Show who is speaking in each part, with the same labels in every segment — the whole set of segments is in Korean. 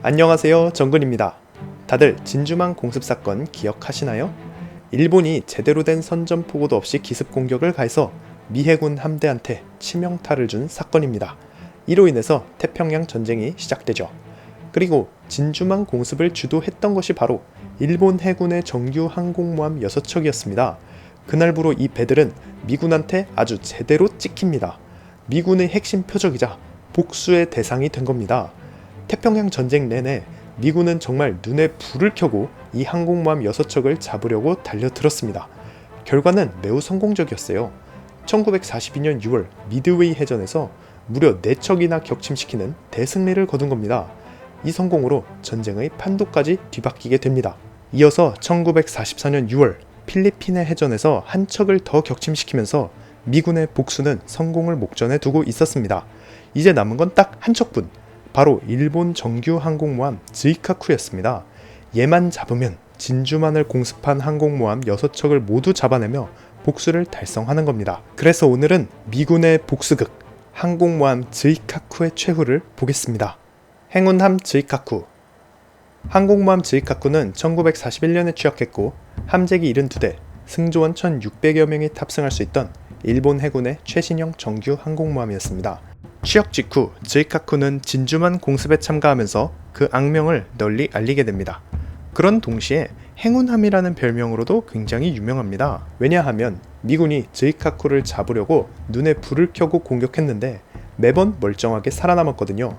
Speaker 1: 안녕하세요, 정근입니다. 다들 진주만 공습 사건 기억하시나요? 일본이 제대로 된 선전포고도 없이 기습 공격을 가해서 미 해군 함대한테 치명타를 준 사건입니다. 이로 인해서 태평양 전쟁이 시작되죠. 그리고 진주만 공습을 주도했던 것이 바로 일본 해군의 정규 항공모함 6척이었습니다. 그날부로 이 배들은 미군한테 아주 제대로 찍힙니다. 미군의 핵심 표적이자 복수의 대상이 된 겁니다. 태평양 전쟁 내내 미군은 정말 눈에 불을 켜고 이 항공모함 6척을 잡으려고 달려들었습니다. 결과는 매우 성공적이었어요. 1942년 6월 미드웨이 해전에서 무려 4척이나 격침시키는 대승리를 거둔 겁니다. 이 성공으로 전쟁의 판도까지 뒤바뀌게 됩니다. 이어서 1944년 6월 필리핀의 해전에서 한 척을 더 격침시키면서 미군의 복수는 성공을 목전에 두고 있었습니다. 이제 남은 건 딱 한 척뿐, 바로 일본 정규 항공모함 즈이카쿠였습니다. 얘만 잡으면 진주만을 공습한 항공모함 6척을 모두 잡아내며 복수를 달성하는 겁니다. 그래서 오늘은 미군의 복수극 항공모함 즈이카쿠의 최후를 보겠습니다. 행운함 즈이카쿠. 항공모함 즈이카쿠는 1941년에 취역했고 함재기 72대, 승조원 1600여 명이 탑승할 수 있던 일본 해군의 최신형 정규 항공모함이었습니다. 취역 직후 즈이카쿠는 진주만 공습에 참가하면서 그 악명을 널리 알리게 됩니다. 그런 동시에 행운함이라는 별명으로도 굉장히 유명합니다. 왜냐하면 미군이 즈이카쿠를 잡으려고 눈에 불을 켜고 공격했는데 매번 멀쩡하게 살아남았거든요.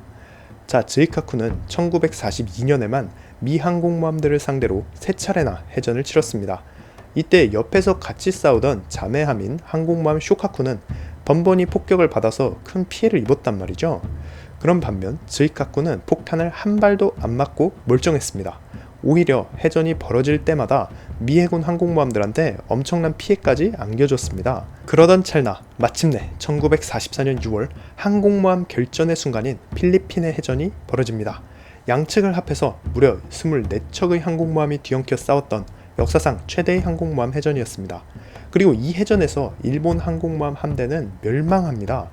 Speaker 1: 자, 즈이카쿠는 1942년에만 미 항공모함들을 상대로 3차례나 해전을 치렀습니다. 이때 옆에서 같이 싸우던 자매함인 항공모함 쇼카쿠는 번번이 폭격을 받아서 큰 피해를 입었단 말이죠. 그런 반면 즈이카쿠는 폭탄을 한 발도 안 맞고 멀쩡했습니다. 오히려 해전이 벌어질 때마다 미 해군 항공모함들한테 엄청난 피해까지 안겨줬습니다. 그러던 찰나 마침내 1944년 6월 항공모함 결전의 순간인 필리핀의 해전이 벌어집니다. 양측을 합해서 무려 24척의 항공모함이 뒤엉켜 싸웠던 역사상 최대의 항공모함 해전이었습니다. 그리고 이 해전에서 일본 항공모함 함대는 멸망합니다.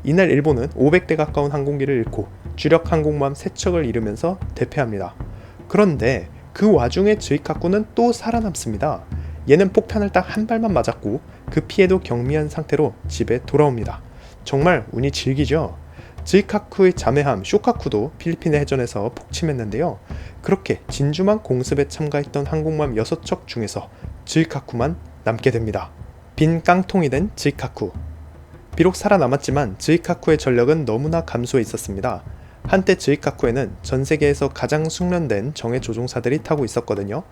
Speaker 1: 이날 일본은 500대 가까운 항공기를 잃고 주력 항공모함 3척을 잃으면서 대패합니다. 그런데 그 와중에 즈이카쿠는 또 살아남습니다. 얘는 폭탄을 딱 한 발만 맞았고 그 피해도 경미한 상태로 집에 돌아옵니다. 정말 운이 질기죠. 즈이카쿠의 자매함 쇼카쿠도 필리핀의 해전에서 폭침했는데요. 그렇게 진주만 공습에 참가했던 항공모함 6척 중에서 즈이카쿠만 남게 됩니다. 빈 깡통이 된 즈이카쿠. 비록 살아남았지만 즈이카쿠의 전력은 너무나 감소해 있었습니다. 한때 즈이카쿠에는 전 세계에서 가장 숙련된 정예 조종사들이 타고 있었거든요.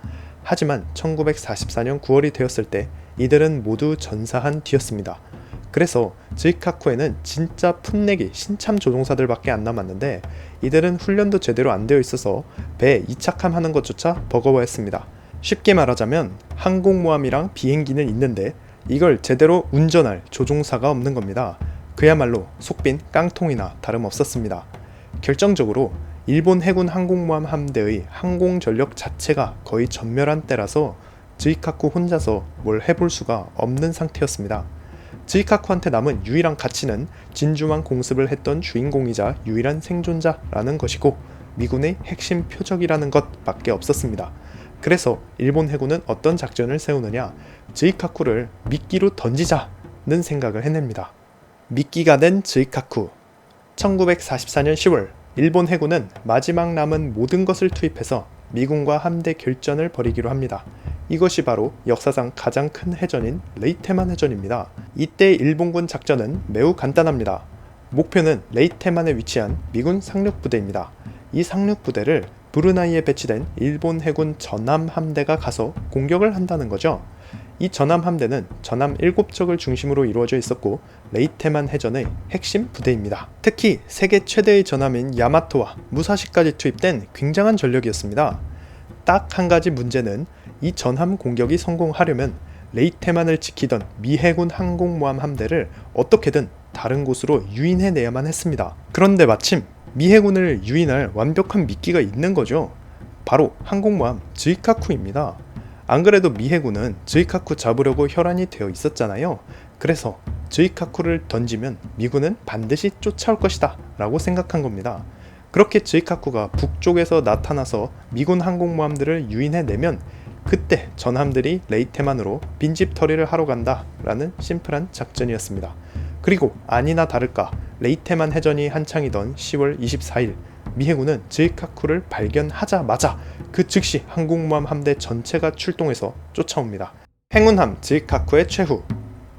Speaker 1: 하지만 1944년 9월이 되었을 때 이들은 모두 전사한 뒤였습니다. 그래서 즈이카쿠에는 진짜 풋내기 신참 조종사들밖에 안 남았는데 이들은 훈련도 제대로 안 되어 있어서 배에 이착함하는 것조차 버거워했습니다. 쉽게 말하자면 항공모함이랑 비행기는 있는데 이걸 제대로 운전할 조종사가 없는 겁니다. 그야말로 속빈 깡통이나 다름없었습니다. 결정적으로 일본 해군 항공모함 함대의 항공전력 자체가 거의 전멸한 때라서 즈이카쿠 혼자서 뭘 해볼 수가 없는 상태였습니다. 즈이카쿠한테 남은 유일한 가치는 진주만 공습을 했던 주인공이자 유일한 생존자라는 것이고 미군의 핵심 표적이라는 것밖에 없었습니다. 그래서 일본 해군은 어떤 작전을 세우느냐, 즈이카쿠를 미끼로 던지자는 생각을 해냅니다. 미끼가 된 즈이카쿠. 1944년 10월 일본 해군은 마지막 남은 모든 것을 투입해서 미군과 함대 결전을 벌이기로 합니다. 이것이 바로 역사상 가장 큰 해전인 레이테만 해전입니다. 이때 일본군 작전은 매우 간단합니다. 목표는 레이테만에 위치한 미군 상륙부대입니다. 이 상륙부대를 브루나이에 배치된 일본 해군 전함 함대가 가서 공격을 한다는 거죠. 이 전함 함대는 전함 7척을 중심으로 이루어져 있었고 레이테만 해전의 핵심 부대입니다. 특히 세계 최대의 전함인 야마토와 무사시까지 투입된 굉장한 전력이었습니다. 딱 한 가지 문제는 이 전함 공격이 성공하려면 레이테만을 지키던 미 해군 항공모함 함대를 어떻게든 다른 곳으로 유인해내야만 했습니다. 그런데 마침 미 해군을 유인할 완벽한 미끼가 있는 거죠. 바로 항공모함 즈이카쿠입니다. 안 그래도 미 해군은 즈이카쿠 잡으려고 혈안이 되어 있었잖아요. 그래서 즈이카쿠를 던지면 미군은 반드시 쫓아올 것이다 라고 생각한 겁니다. 그렇게 즈이카쿠가 북쪽에서 나타나서 미군 항공모함들을 유인해내면 그때 전함들이 레이테만으로 빈집 처리를 하러 간다 라는 심플한 작전이었습니다. 그리고 아니나 다를까 레이테만 해전이 한창이던 10월 24일 미 해군은 즈이카쿠를 발견하자마자 그 즉시 항공모함 함대 전체가 출동해서 쫓아옵니다. 행운함 즈이카쿠의 최후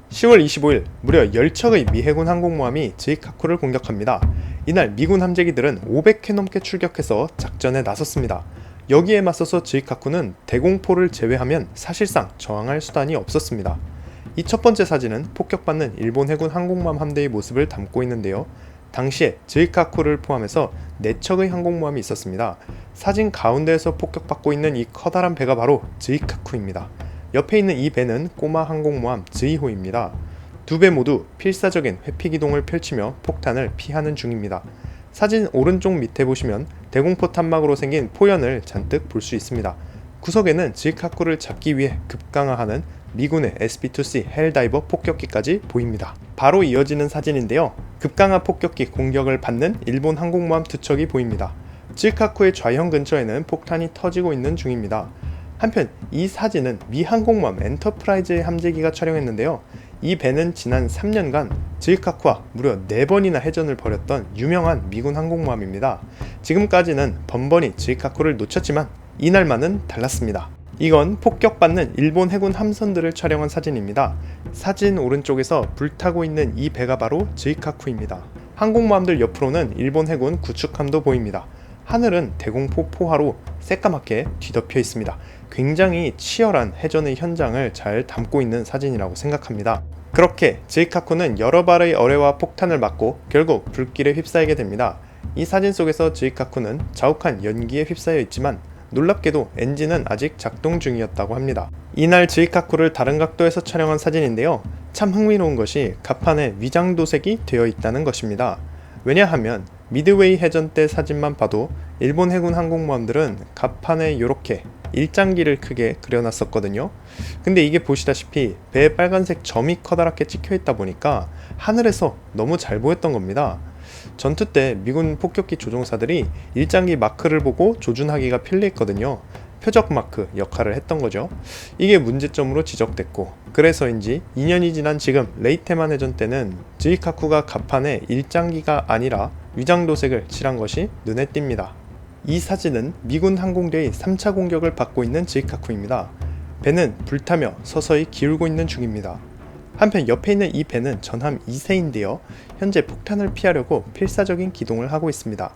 Speaker 1: 10월 25일 무려 10척의 미 해군 항공모함이 즈이카쿠를 공격합니다. 이날 미군 함재기들은 500회 넘게 출격해서 작전에 나섰습니다. 여기에 맞서서 즈이카쿠는 대공포를 제외하면 사실상 저항할 수단이 없었습니다. 이 첫 번째 사진은 폭격받는 일본 해군 항공모함 함대의 모습을 담고 있는데요. 당시에 즈이카쿠를 포함해서 4척의 항공모함이 있었습니다. 사진 가운데에서 폭격받고 있는 이 커다란 배가 바로 즈이카쿠입니다. 옆에 있는 이 배는 꼬마 항공모함 즈이호입니다. 두 배 모두 필사적인 회피기동을 펼치며 폭탄을 피하는 중입니다. 사진 오른쪽 밑에 보시면 대공포 탄막으로 생긴 포연을 잔뜩 볼 수 있습니다. 구석에는 즈이카쿠를 잡기 위해 급강화하는 미군의 SB-2C 헬다이버 폭격기까지 보입니다. 바로 이어지는 사진인데요. 급강화 폭격기 공격을 받는 일본 항공모함 2척이 보입니다. 즈이카쿠의 좌형 근처에는 폭탄이 터지고 있는 중입니다. 한편 이 사진은 미 항공모함 엔터프라이즈의 함재기가 촬영했는데요. 이 배는 지난 3년간 즈이카쿠와 무려 4번이나 해전을 벌였던 유명한 미군 항공모함입니다. 지금까지는 번번이 즈이카쿠를 놓쳤지만 이날만은 달랐습니다. 이건 폭격받는 일본 해군 함선들을 촬영한 사진입니다. 사진 오른쪽에서 불타고 있는 이 배가 바로 즈이카쿠입니다. 항공모함들 옆으로는 일본 해군 구축함도 보입니다. 하늘은 대공포 포화로 새까맣게 뒤덮여 있습니다. 굉장히 치열한 해전의 현장을 잘 담고 있는 사진이라고 생각합니다. 그렇게 즈이카쿠는 여러 발의 어뢰와 폭탄을 맞고 결국 불길에 휩싸이게 됩니다. 이 사진 속에서 즈이카쿠는 자욱한 연기에 휩싸여 있지만 놀랍게도 엔진은 아직 작동 중이었다고 합니다. 이날 즈이카쿠를 다른 각도에서 촬영한 사진인데요. 참 흥미로운 것이 갑판에 위장 도색이 되어 있다는 것입니다. 왜냐하면 미드웨이 해전 때 사진만 봐도 일본 해군 항공모함들은 갑판에 이렇게 일장기를 크게 그려놨었거든요. 근데 이게 보시다시피 배에 빨간색 점이 커다랗게 찍혀있다 보니까 하늘에서 너무 잘 보였던 겁니다. 전투 때 미군 폭격기 조종사들이 일장기 마크를 보고 조준하기가 편리했거든요. 표적 마크 역할을 했던 거죠. 이게 문제점으로 지적됐고 그래서인지 2년이 지난 지금 레이테만 해전 때는 즈이카쿠가 갑판에 일장기가 아니라 위장도색을 칠한 것이 눈에 띕니다. 이 사진은 미군 항공대의 3차 공격을 받고 있는 즈이카쿠입니다. 배는 불타며 서서히 기울고 있는 중입니다. 한편 옆에 있는 이 배는 전함 2세인데요. 현재 폭탄을 피하려고 필사적인 기동을 하고 있습니다.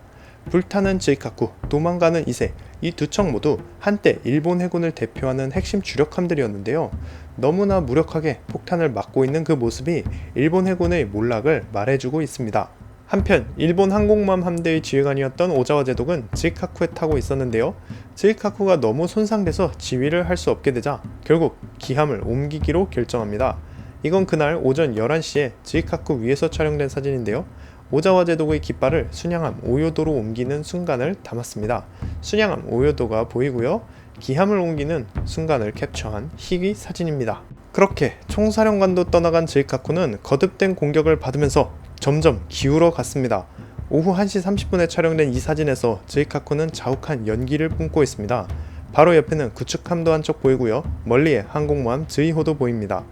Speaker 1: 불타는 즈이카쿠, 도망가는 2세, 이 두 척 모두 한때 일본 해군을 대표하는 핵심 주력함들이었는데요. 너무나 무력하게 폭탄을 막고 있는 그 모습이 일본 해군의 몰락을 말해주고 있습니다. 한편 일본 항공모함 함대의 지휘관이었던 오자와 제독은 즈이카쿠에 타고 있었는데요. 즈이카쿠가 너무 손상돼서 지휘를 할 수 없게 되자 결국 기함을 옮기기로 결정합니다. 이건 그날 오전 11시에 즈이카쿠 위에서 촬영된 사진인데요. 오자와 제독의 깃발을 순양함 오요도로 옮기는 순간을 담았습니다. 순양함 오요도가 보이고요. 기함을 옮기는 순간을 캡처한 희귀 사진입니다. 그렇게 총사령관도 떠나간 즈이카쿠는 거듭된 공격을 받으면서 점점 기울어 갔습니다. 오후 1시 30분에 촬영된 이 사진에서 즈이카쿠는 자욱한 연기를 뿜고 있습니다. 바로 옆에는 구축함도 한쪽 보이고요. 멀리에 항공모함 즈이호도 보입니다.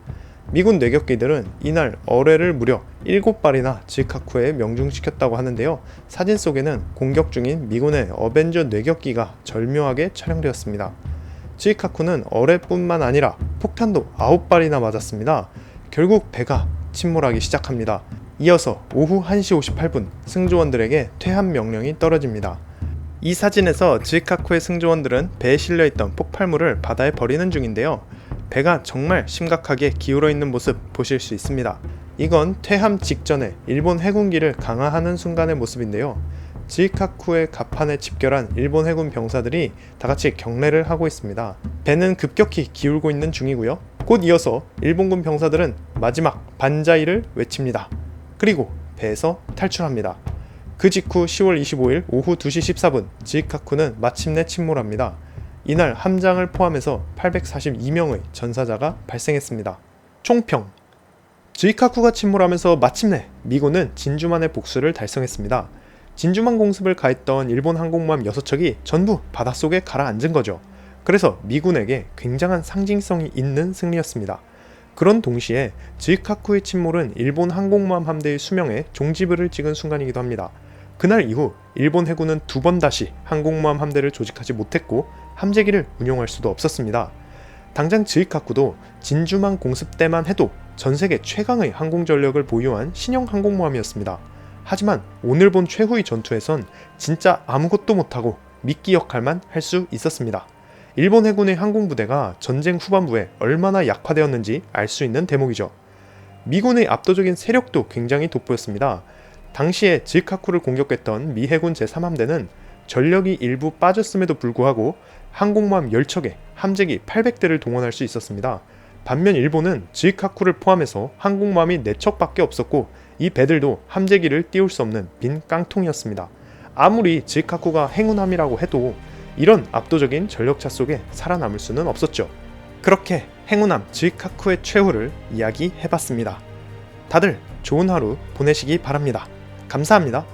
Speaker 1: 미군 뇌격기들은 이날 어뢰를 무려 7발이나 즈이카쿠에 명중시켰다고 하는데요. 사진 속에는 공격 중인 미군의 어벤져 뇌격기가 절묘하게 촬영되었습니다. 즈이카쿠는 어뢰뿐만 아니라 폭탄도 9발이나 맞았습니다. 결국 배가 침몰하기 시작합니다. 이어서 오후 1시 58분 승조원들에게 퇴함 명령이 떨어집니다. 이 사진에서 즈이카쿠의 승조원들은 배에 실려있던 폭발물을 바다에 버리는 중인데요. 배가 정말 심각하게 기울어 있는 모습 보실 수 있습니다. 이건 퇴함 직전에 일본 해군기를 강화하는 순간의 모습인데요. 즈이카쿠의 갑판에 집결한 일본 해군 병사들이 다같이 경례를 하고 있습니다. 배는 급격히 기울고 있는 중이고요. 곧 이어서 일본군 병사들은 마지막 반자이를 외칩니다. 그리고 배에서 탈출합니다. 그 직후 10월 25일 오후 2시 14분 즈이카쿠는 마침내 침몰합니다. 이날 함장을 포함해서 842명의 전사자가 발생했습니다. 총평. 즈이카쿠가 침몰하면서 마침내 미군은 진주만의 복수를 달성했습니다. 진주만 공습을 가했던 일본 항공모함 6척이 전부 바닷속에 가라앉은 거죠. 그래서 미군에게 굉장한 상징성이 있는 승리였습니다. 그런 동시에 즈이카쿠의 침몰은 일본 항공모함 함대의 수명에 종지부를 찍은 순간이기도 합니다. 그날 이후 일본 해군은 2번 다시 항공모함 함대를 조직하지 못했고 함재기를 운용할 수도 없었습니다. 당장 즈이카쿠도 진주만 공습 때만 해도 전세계 최강의 항공전력을 보유한 신형 항공모함이었습니다. 하지만 오늘 본 최후의 전투에선 진짜 아무것도 못하고 미끼 역할만 할 수 있었습니다. 일본 해군의 항공부대가 전쟁 후반부에 얼마나 약화되었는지 알 수 있는 대목이죠. 미군의 압도적인 세력도 굉장히 돋보였습니다. 당시에 즈이카쿠를 공격했던 미 해군 제3함대는 전력이 일부 빠졌음에도 불구하고 항공모함 10척에 함재기 800대를 동원할 수 있었습니다. 반면 일본은 즈이카쿠를 포함해서 항공모함이 4척밖에 없었고 이 배들도 함재기를 띄울 수 없는 빈 깡통이었습니다. 아무리 즈이카쿠가 행운함이라고 해도 이런 압도적인 전력차 속에 살아남을 수는 없었죠. 그렇게 행운함 즈이카쿠의 최후를 이야기해봤습니다. 다들 좋은 하루 보내시기 바랍니다. 감사합니다.